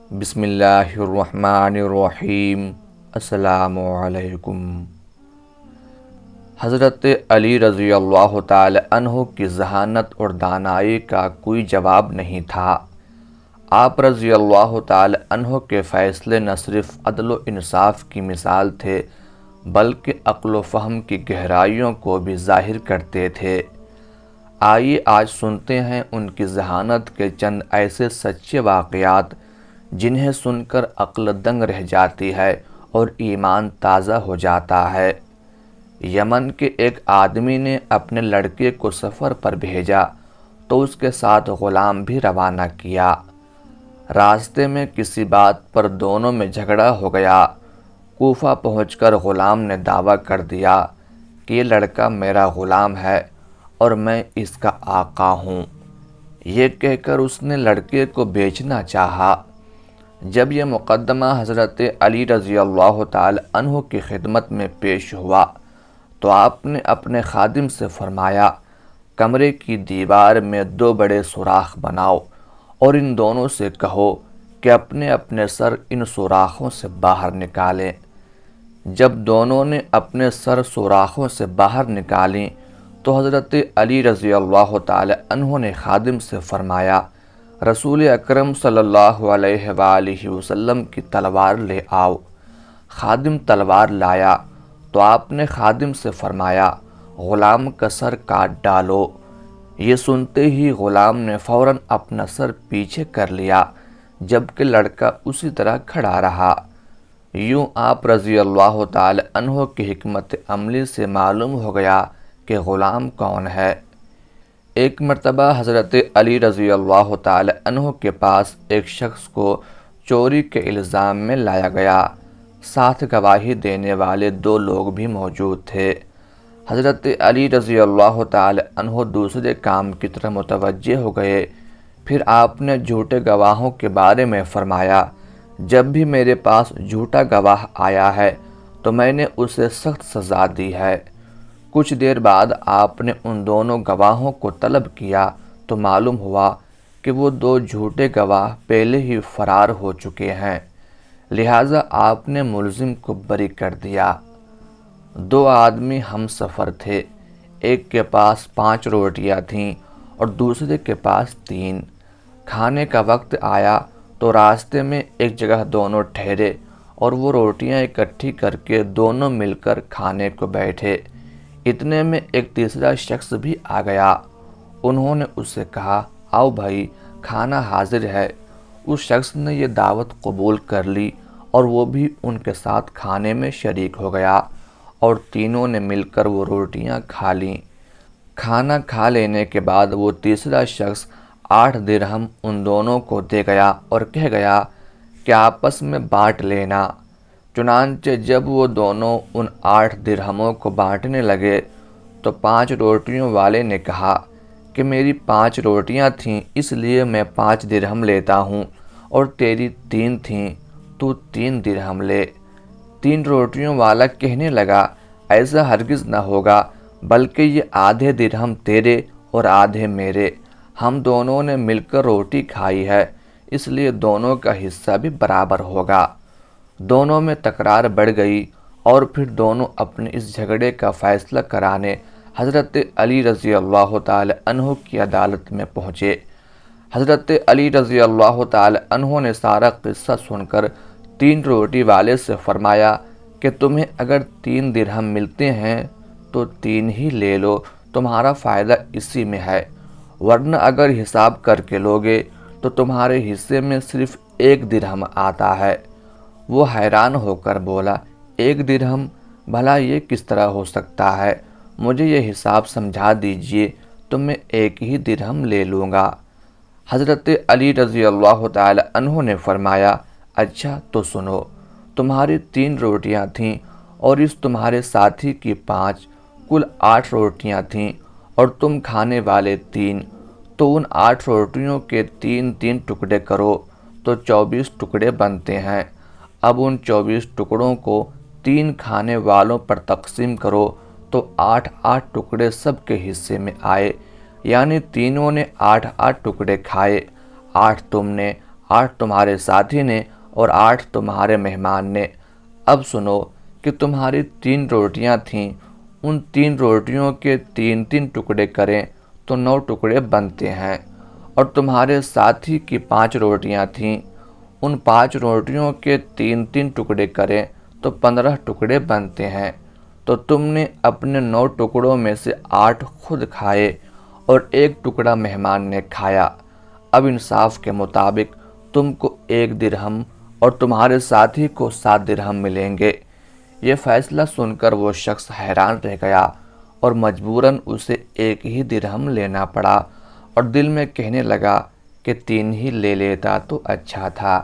بسم اللہ الرحمن الرحیم۔ السلام علیکم۔ حضرت علی رضی اللہ تعالی عنہ کی ذہانت اور دانائی کا کوئی جواب نہیں تھا۔ آپ رضی اللہ تعالی عنہ کے فیصلے نہ صرف عدل و انصاف کی مثال تھے بلکہ عقل و فہم کی گہرائیوں کو بھی ظاہر کرتے تھے۔ آئیے آج سنتے ہیں ان کی ذہانت کے چند ایسے سچے واقعات جنہیں سن کر عقل دنگ رہ جاتی ہے اور ایمان تازہ ہو جاتا ہے۔ یمن کے ایک آدمی نے اپنے لڑکے کو سفر پر بھیجا تو اس کے ساتھ غلام بھی روانہ کیا۔ راستے میں کسی بات پر دونوں میں جھگڑا ہو گیا۔ کوفہ پہنچ کر غلام نے دعویٰ کر دیا کہ یہ لڑکا میرا غلام ہے اور میں اس کا آقا ہوں۔ یہ کہہ کر اس نے لڑکے کو بیچنا چاہا۔ جب یہ مقدمہ حضرت علی رضی اللہ تعالی عنہ کی خدمت میں پیش ہوا تو آپ نے اپنے خادم سے فرمایا، کمرے کی دیوار میں 2 بڑے سوراخ بناؤ اور ان دونوں سے کہو کہ اپنے اپنے سر ان سوراخوں سے باہر نکالیں۔ جب دونوں نے اپنے سر سوراخوں سے باہر نکالیں تو حضرت علی رضی اللہ تعالی عنہ نے خادم سے فرمایا، رسول اکرم صلی اللہ علیہ وآلہ وسلم کی تلوار لے آؤ۔ خادم تلوار لایا تو آپ نے خادم سے فرمایا، غلام کا سر کاٹ ڈالو۔ یہ سنتے ہی غلام نے فوراً اپنا سر پیچھے کر لیا جبکہ لڑکا اسی طرح کھڑا رہا۔ یوں آپ رضی اللہ تعالی عنہ کی حکمت عملی سے معلوم ہو گیا کہ غلام کون ہے۔ ایک مرتبہ حضرت علی رضی اللہ تعالی عنہ کے پاس ایک شخص کو چوری کے الزام میں لایا گیا۔ ساتھ گواہی دینے والے 2 لوگ بھی موجود تھے۔ حضرت علی رضی اللہ تعالی عنہ دوسرے کام کی طرف متوجہ ہو گئے۔ پھر آپ نے جھوٹے گواہوں کے بارے میں فرمایا، جب بھی میرے پاس جھوٹا گواہ آیا ہے تو میں نے اسے سخت سزا دی ہے۔ کچھ دیر بعد آپ نے ان دونوں گواہوں کو طلب کیا تو معلوم ہوا کہ وہ 2 جھوٹے گواہ پہلے ہی فرار ہو چکے ہیں، لہٰذا آپ نے ملزم کو بری کر دیا۔ 2 آدمی ہم سفر تھے، ایک کے پاس 5 روٹیاں تھیں اور دوسرے کے پاس 3۔ کھانے کا وقت آیا تو راستے میں ایک جگہ دونوں ٹھہرے اور وہ روٹیاں اکٹھی کر کے دونوں مل کر کھانے کو بیٹھے۔ اتنے میں ایک تیسرا شخص بھی آ گیا۔ انہوں نے اس سے کہا، آؤ بھائی، کھانا حاضر ہے۔ اس شخص نے یہ دعوت قبول کر لی اور وہ بھی ان کے ساتھ کھانے میں شریک ہو گیا اور تینوں نے مل کر وہ روٹیاں کھا لیں۔ کھانا کھا لینے کے بعد وہ تیسرا شخص 8 درہم ان دونوں کو دے گیا اور کہہ گیا کہ آپس میں بانٹ لینا۔ چنانچہ جب وہ دونوں ان 8 درہموں کو بانٹنے لگے تو 5 روٹیوں والے نے کہا کہ میری 5 روٹیاں تھیں اس لیے میں 5 درہم لیتا ہوں اور تیری 3 تھیں تو 3 درہم لے۔ 3 روٹیوں والا کہنے لگا، ایسا ہرگز نہ ہوگا، بلکہ یہ آدھے درہم تیرے اور آدھے میرے۔ ہم دونوں نے مل کر روٹی کھائی ہے اس لیے دونوں کا حصہ بھی برابر ہوگا۔ دونوں میں تکرار بڑھ گئی اور پھر دونوں اپنے اس جھگڑے کا فیصلہ کرانے حضرت علی رضی اللہ تعالی عنہ کی عدالت میں پہنچے۔ حضرت علی رضی اللہ تعالی عنہ نے سارا قصہ سن کر 3 روٹی والے سے فرمایا کہ تمہیں اگر 3 درہم ملتے ہیں تو 3 ہی لے لو، تمہارا فائدہ اسی میں ہے، ورنہ اگر حساب کر کے لوگے تو تمہارے حصے میں صرف 1 درہم آتا ہے۔ وہ حیران ہو کر بولا، 1 درہم؟ بھلا یہ کس طرح ہو سکتا ہے؟ مجھے یہ حساب سمجھا دیجئے تو میں 1 ہی درہم لے لوں گا۔ حضرت علی رضی اللہ تعالی عنہ نے فرمایا، اچھا تو سنو، تمہاری 3 روٹیاں تھیں اور اس تمہارے ساتھی کی 5، کل 8 روٹیاں تھیں اور تم کھانے والے 3، تو ان 8 روٹیوں کے 3 ٹکڑے کرو تو 24 ٹکڑے بنتے ہیں۔ اب ان 24 ٹکڑوں کو 3 کھانے والوں پر تقسیم کرو تو 8 ٹکڑے سب کے حصے میں آئے، یعنی تینوں نے 8 ٹکڑے کھائے، 8 تم نے، 8 تمہارے ساتھی نے اور 8 تمہارے مہمان نے۔ اب سنو کہ تمہاری 3 روٹیاں تھیں، ان 3 روٹیوں کے 3 ٹکڑے کریں تو 9 ٹکڑے بنتے ہیں، اور تمہارے ساتھی کی 5 روٹیاں تھیں، ان 5 روٹیوں کے 3 ٹکڑے کریں تو 15 ٹکڑے بنتے ہیں۔ تو تم نے اپنے 9 ٹکڑوں میں سے 8 خود کھائے اور 1 ٹکڑا مہمان نے کھایا۔ اب انصاف کے مطابق تم کو 1 درہم اور تمہارے ساتھی کو 7 درہم ملیں گے۔ یہ فیصلہ سن کر وہ شخص حیران رہ گیا اور مجبوراً اسے 1 ہی درہم لینا پڑا، اور دل میں کہنے لگا کہ 3 ہی لے لیتا تو اچھا تھا۔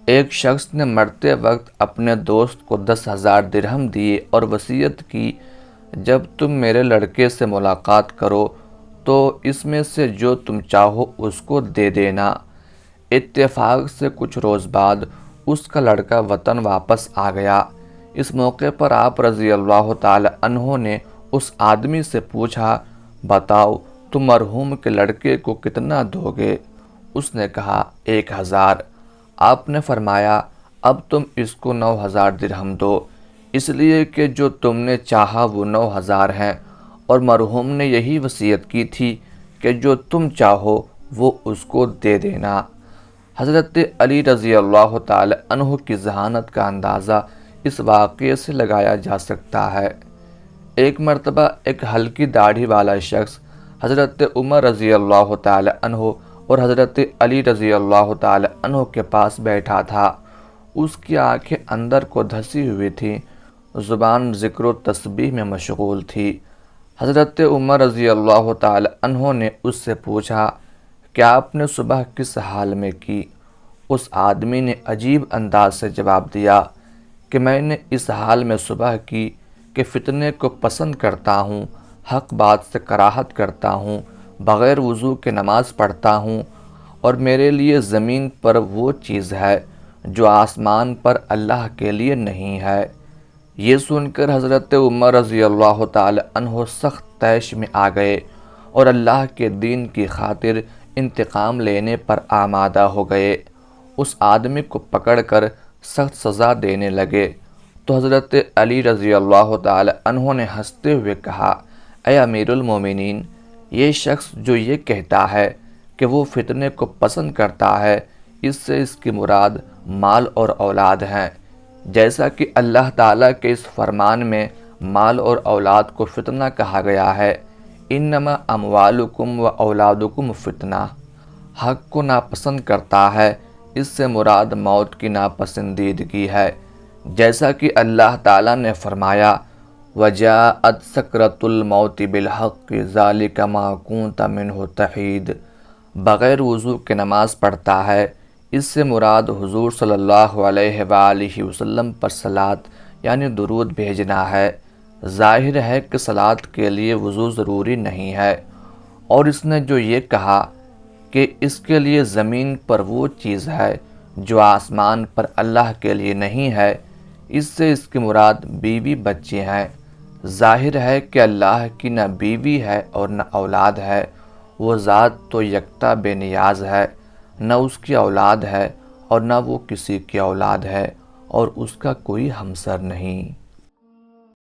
ایک شخص نے مرتے وقت اپنے دوست کو 10,000 درہم دیے اور وصیت کی، جب تم میرے لڑکے سے ملاقات کرو تو اس میں سے جو تم چاہو اس کو دے دینا۔ اتفاق سے کچھ روز بعد اس کا لڑکا وطن واپس آ گیا۔ اس موقع پر آپ رضی اللہ تعالی عنہ نے اس آدمی سے پوچھا، بتاؤ تم مرحوم کے لڑکے کو کتنا دو گے؟ اس نے کہا 1,000۔ آپ نے فرمایا، اب تم اس کو 9,000 درہم دو، اس لیے کہ جو تم نے چاہا وہ 9,000 ہیں، اور مرحوم نے یہی وصیت کی تھی کہ جو تم چاہو وہ اس کو دے دینا۔ حضرت علی رضی اللہ تعالی عنہ کی ذہانت کا اندازہ اس واقعے سے لگایا جا سکتا ہے۔ ایک مرتبہ ایک ہلکی داڑھی والا شخص حضرت عمر رضی اللہ تعالی عنہ اور حضرت علی رضی اللہ تعالی عنہ کے پاس بیٹھا تھا۔ اس کی آنکھیں اندر کو دھسی ہوئی تھیں، زبان ذکر و تسبیح میں مشغول تھی۔ حضرت عمر رضی اللہ تعالی عنہ نے اس سے پوچھا، کیا آپ نے صبح کس حال میں کی؟ اس آدمی نے عجیب انداز سے جواب دیا کہ میں نے اس حال میں صبح کی کہ فتنے کو پسند کرتا ہوں، حق بات سے کراہت کرتا ہوں، بغیر وضو کے نماز پڑھتا ہوں، اور میرے لیے زمین پر وہ چیز ہے جو آسمان پر اللہ کے لیے نہیں ہے۔ یہ سن کر حضرت عمر رضی اللہ تعالی عنہ سخت طیش میں آ گئے اور اللہ کے دین کی خاطر انتقام لینے پر آمادہ ہو گئے۔ اس آدمی کو پکڑ کر سخت سزا دینے لگے تو حضرت علی رضی اللہ تعالی عنہ نے ہنستے ہوئے کہا، اے امیر المومنین، یہ شخص جو یہ کہتا ہے کہ وہ فتنے کو پسند کرتا ہے، اس سے اس کی مراد مال اور اولاد ہیں، جیسا کہ اللہ تعالیٰ کے اس فرمان میں مال اور اولاد کو فتنہ کہا گیا ہے، انما اموالکم و اولادکم فتنہ۔ حق کو ناپسند کرتا ہے، اس سے مراد موت کی ناپسندیدگی ہے، جیسا کہ اللہ تعالیٰ نے فرمایا، وَجَاءَتْ سَكْرَةُ الْمَوْتِ بِالْحَقِّ ذَلِكَ مَا كُنْتَ مِنْهُ تَحِيدُ۔ بغیر وضو کے نماز پڑھتا ہے، اس سے مراد حضور صلی اللہ علیہ وآلہ وسلم پر صلاۃ یعنی درود بھیجنا ہے۔ ظاہر ہے کہ صلاۃ کے لیے وضو ضروری نہیں ہے، اور اس نے جو یہ کہا کہ اس کے لیے زمین پر وہ چیز ہے جو آسمان پر اللہ کے لیے نہیں ہے، اس سے اس کی مراد بیوی بچے ہیں۔ ظاہر ہے کہ اللہ کی نہ بیوی ہے اور نہ اولاد ہے، وہ ذات تو یکتا بے نیاز ہے، نہ اس کی اولاد ہے اور نہ وہ کسی کی اولاد ہے، اور اس کا کوئی ہمسر نہیں۔